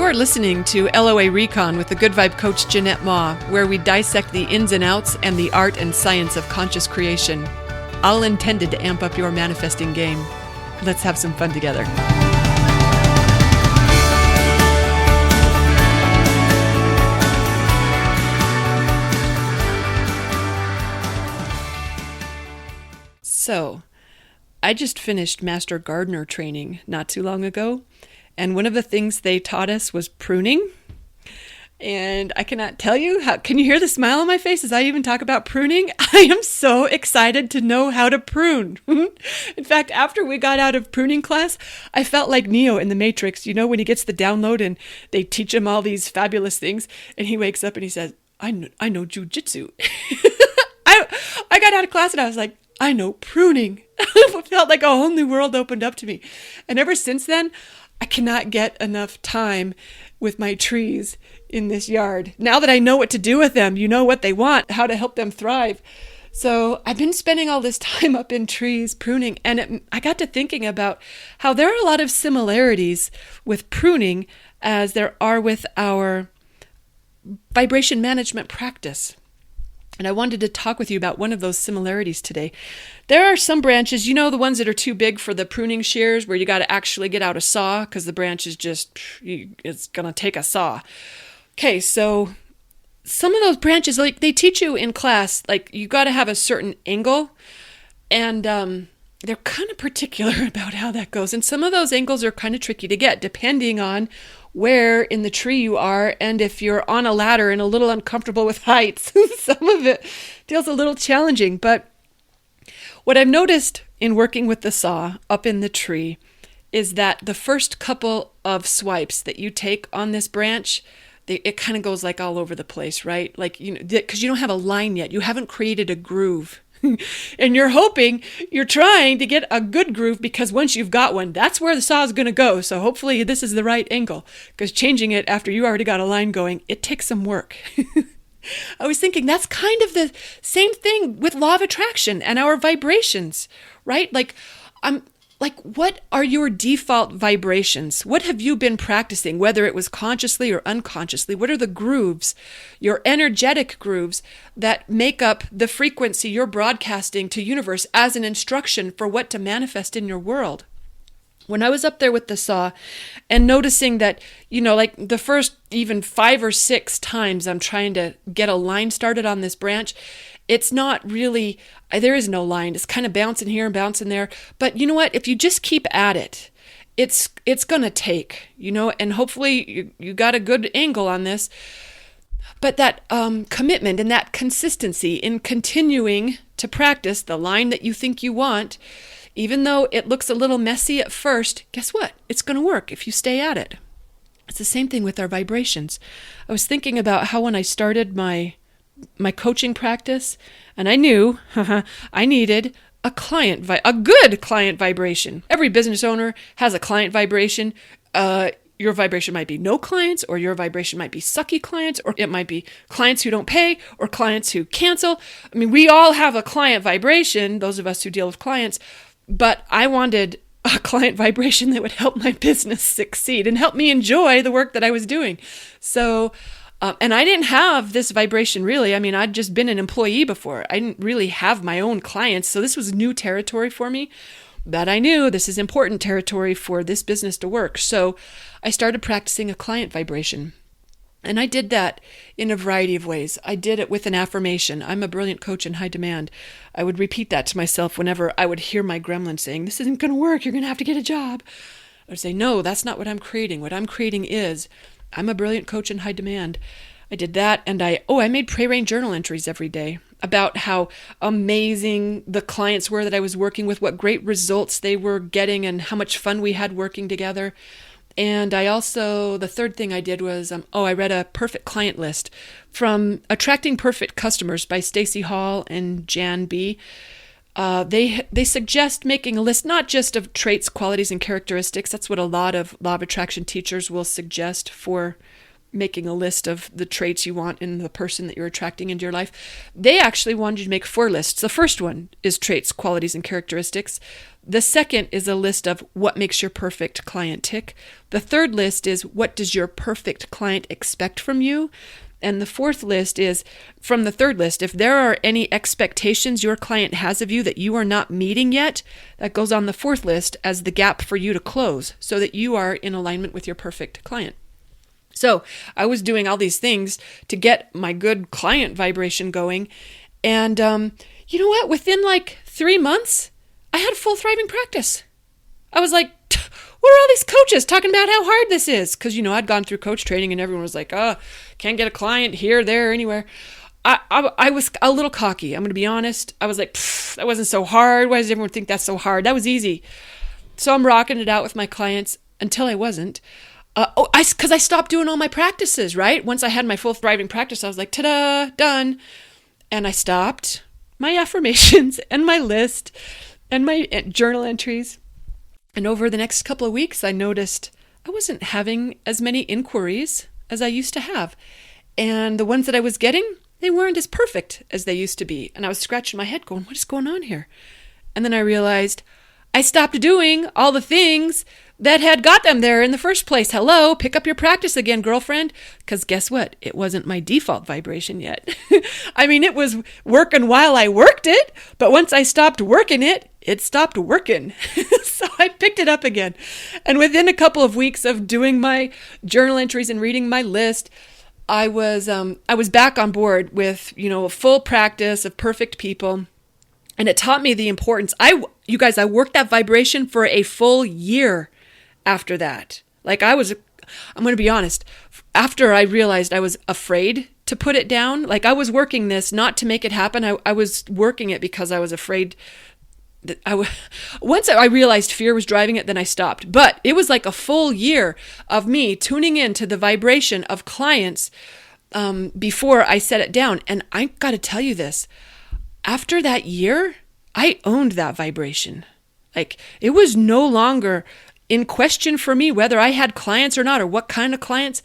are listening to LOA Recon with the Good Vibe Coach Jeanette Ma, where we dissect the ins and outs and the art and science of conscious creation, all intended to amp up your manifesting game. Let's have some fun together. So, I just finished Master Gardener training not too long ago, and one of the things they taught us was pruning. And I cannot tell you how, can you hear the smile on my face as I even talk about pruning? I am so excited to know how to prune. In fact, after we got out of pruning class, I felt like Neo in the Matrix, you know, when he gets the download and they teach him all these fabulous things, and he wakes up and he says, I know jujitsu. I got out of class and I was like, I know pruning. It felt like a whole new world opened up to me. And ever since then, I cannot get enough time with my trees in this yard. Now that I know what to do with them, you know what they want, how to help them thrive. So I've been spending all this time up in trees pruning, and I got to thinking about how there are a lot of similarities with pruning as there are with our vibration management practice. And I wanted to talk with you about one of those similarities today. There are some branches, you know, the ones that are too big for the pruning shears, where you got to actually get out a saw because the branch is just, it's going to take a saw. Okay, so some of those branches, like they teach you in class, like you got to have a certain angle, and they're kind of particular about how that goes. And some of those angles are kind of tricky to get depending on where in the tree you are, and if you're on a ladder and a little uncomfortable with heights, some of it feels a little challenging. But what I've noticed in working with the saw up in the tree is that the first couple of swipes that you take on this branch, it kind of goes like all over the place, right? Like, you know, because you don't have a line yet. You haven't created a groove. And you're trying to get a good groove, because once you've got one, that's where the saw is going to go. So hopefully this is the right angle, because changing it after you already got a line going, it takes some work. I was thinking that's kind of the same thing with law of attraction and our vibrations, right? What are your default vibrations? What have you been practicing, whether it was consciously or unconsciously? What are the grooves, your energetic grooves that make up the frequency you're broadcasting to universe as an instruction for what to manifest in your world? When I was up there with the saw and noticing that, you know, like the first even 5 or 6 times I'm trying to get a line started on this branch, it's not really, there is no line. It's kind of bouncing here and bouncing there. But you know what? If you just keep at it, it's going to take, you know, and hopefully you got a good angle on this. But that commitment and that consistency in continuing to practice the line that you think you want, even though it looks a little messy at first, guess what? It's going to work if you stay at it. It's the same thing with our vibrations. I was thinking about how when I started my coaching practice, and I knew I needed a good client vibration. Every business owner has a client vibration. Your vibration might be no clients, or your vibration might be sucky clients, or it might be clients who don't pay, or clients who cancel. I mean, we all have a client vibration, those of us who deal with clients, but I wanted a client vibration that would help my business succeed and help me enjoy the work that I was doing. So, and I didn't have this vibration really. I mean, I'd just been an employee before. I didn't really have my own clients. So this was new territory for me, but I knew this is important territory for this business to work. So I started practicing a client vibration. And I did that in a variety of ways. I did it with an affirmation. I'm a brilliant coach in high demand. I would repeat that to myself whenever I would hear my gremlin saying, this isn't going to work. You're going to have to get a job. I would say, no, that's not what I'm creating. What I'm creating is, I'm a brilliant coach in high demand. I did that, and I made pray-rain journal entries every day about how amazing the clients were that I was working with, what great results they were getting, and how much fun we had working together. And I also, the third thing I did was, I read a perfect client list from Attracting Perfect Customers by Stacey Hall and Jan B. They suggest making a list not just of traits, qualities, and characteristics. That's what a lot of law of attraction teachers will suggest for making a list of the traits you want in the person that you're attracting into your life. They actually wanted you to make 4 lists. The first one is traits, qualities, and characteristics. The second is a list of what makes your perfect client tick. The third list is what does your perfect client expect from you? And the fourth list is from the third list. If there are any expectations your client has of you that you are not meeting yet, that goes on the fourth list as the gap for you to close so that you are in alignment with your perfect client. So I was doing all these things to get my good client vibration going. And you know what? Within like 3 months, I had a full thriving practice. I was like, what are all these coaches talking about how hard this is? Because, I'd gone through coach training and everyone was like, can't get a client here, there, anywhere. I was a little cocky. I'm going to be honest. I was like, that wasn't so hard. Why does everyone think that's so hard? That was easy. So I'm rocking it out with my clients until I wasn't. Because I stopped doing all my practices, right? Once I had my full thriving practice, I was like, ta-da, done. And I stopped my affirmations and my list and my journal entries. And over the next couple of weeks, I noticed I wasn't having as many inquiries as I used to have. And the ones that I was getting, they weren't as perfect as they used to be. And I was scratching my head going, what is going on here? And then I realized I stopped doing all the things that had got them there in the first place. Hello, pick up your practice again, girlfriend. Because guess what? It wasn't my default vibration yet. I mean, it was working while I worked it, but once I stopped working it, it stopped working. So I picked it up again. And within a couple of weeks of doing my journal entries and reading my list, I was back on board with, a full practice of perfect people. And it taught me the importance. You guys, I worked that vibration for a full year after that. Like I'm going to be honest, after I realized I was afraid to put it down, like I was working this not to make it happen. I was working it because I was afraid that once I realized fear was driving it, then I stopped. But it was like a full year of me tuning into the vibration of clients before I set it down. And I got to tell you this, after that year, I owned that vibration. Like it was no longer in question for me whether I had clients or not, or what kind of clients.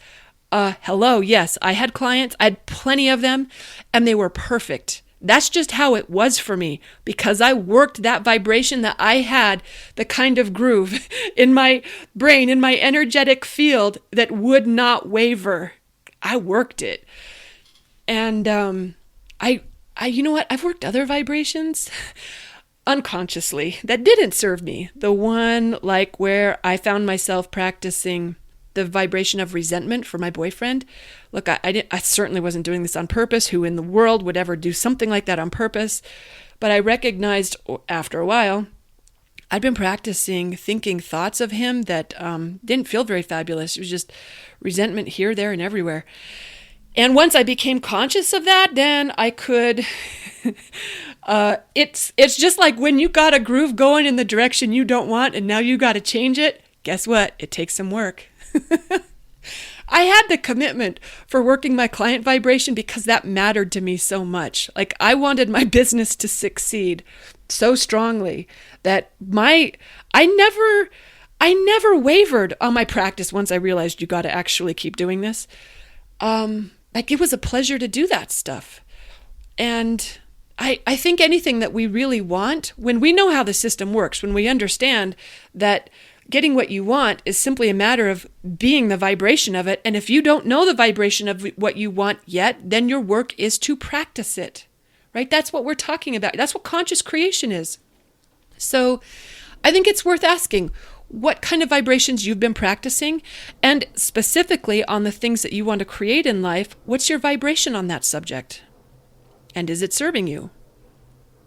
Hello, yes, I had clients. I had plenty of them, and they were perfect. That's just how it was for me, because I worked that vibration, that I had the kind of groove in my brain, in my energetic field that would not waver. I worked it. And you know what? I've worked other vibrations unconsciously that didn't serve me. The one like where I found myself practicing the vibration of resentment for my boyfriend. Look, I certainly wasn't doing this on purpose. Who in the world would ever do something like that on purpose? But I recognized after a while, I'd been practicing thinking thoughts of him that didn't feel very fabulous. It was just resentment here, there, and everywhere. And once I became conscious of that, then I could, it's just like when you got a groove going in the direction you don't want and now you got to change it. Guess what? It takes some work. I had the commitment for working my client vibration because that mattered to me so much. Like I wanted my business to succeed so strongly that I never wavered on my practice once I realized you got to actually keep doing this. Like it was a pleasure to do that stuff. And I think anything that we really want, when we know how the system works, when we understand that getting what you want is simply a matter of being the vibration of it. And if you don't know the vibration of what you want yet, then your work is to practice it, right? That's what we're talking about. That's what conscious creation is. So I think it's worth asking what kind of vibrations you've been practicing, and specifically on the things that you want to create in life, what's your vibration on that subject? And is it serving you?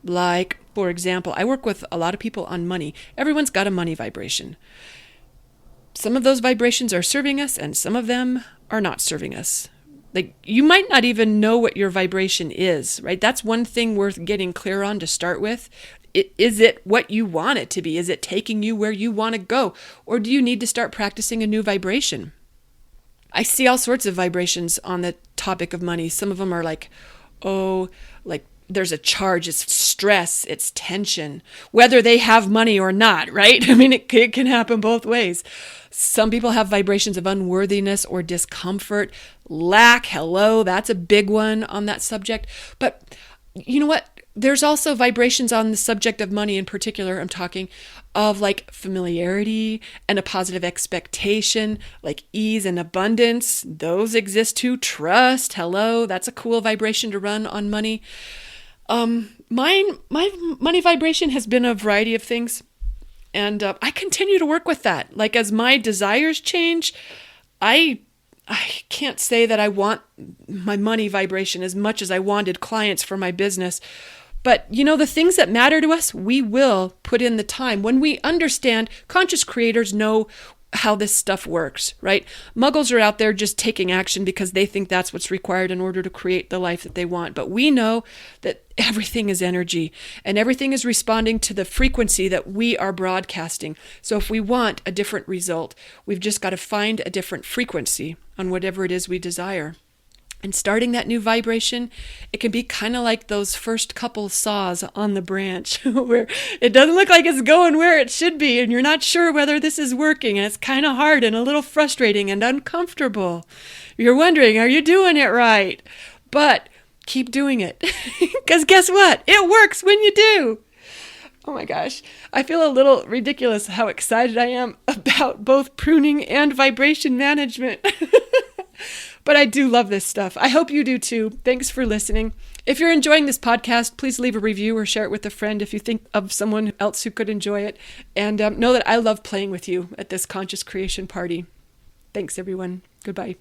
Like, for example, I work with a lot of people on money. Everyone's got a money vibration. Some of those vibrations are serving us and some of them are not serving us. Like you might not even know what your vibration is, right? That's one thing worth getting clear on to start with. Is it what you want it to be? Is it taking you where you want to go? Or do you need to start practicing a new vibration? I see all sorts of vibrations on the topic of money. Some of them are like there's a charge, it's stress, it's tension, whether they have money or not, right? I mean, it can happen both ways. Some people have vibrations of unworthiness or discomfort, lack, hello, that's a big one on that subject. But you know what? There's also vibrations on the subject of money in particular, I'm talking of like familiarity and a positive expectation, like ease and abundance. Those exist too. Trust, hello, that's a cool vibration to run on money. My money vibration has been a variety of things, and I continue to work with that. Like as my desires change, I can't say that I want my money vibration as much as I wanted clients for my business. But you know, the things that matter to us, we will put in the time. When we understand, conscious creators know how this stuff works, right? Muggles are out there just taking action because they think that's what's required in order to create the life that they want. But we know that everything is energy and everything is responding to the frequency that we are broadcasting. So if we want a different result, we've just got to find a different frequency on whatever it is we desire. And starting that new vibration, it can be kind of like those first couple saws on the branch where it doesn't look like it's going where it should be and you're not sure whether this is working and it's kind of hard and a little frustrating and uncomfortable. You're wondering, are you doing it right? But keep doing it because guess what? It works when you do. Oh my gosh, I feel a little ridiculous how excited I am about both pruning and vibration management. But I do love this stuff. I hope you do too. Thanks for listening. If you're enjoying this podcast, please leave a review or share it with a friend if you think of someone else who could enjoy it. And know that I love playing with you at this conscious creation party. Thanks, everyone. Goodbye.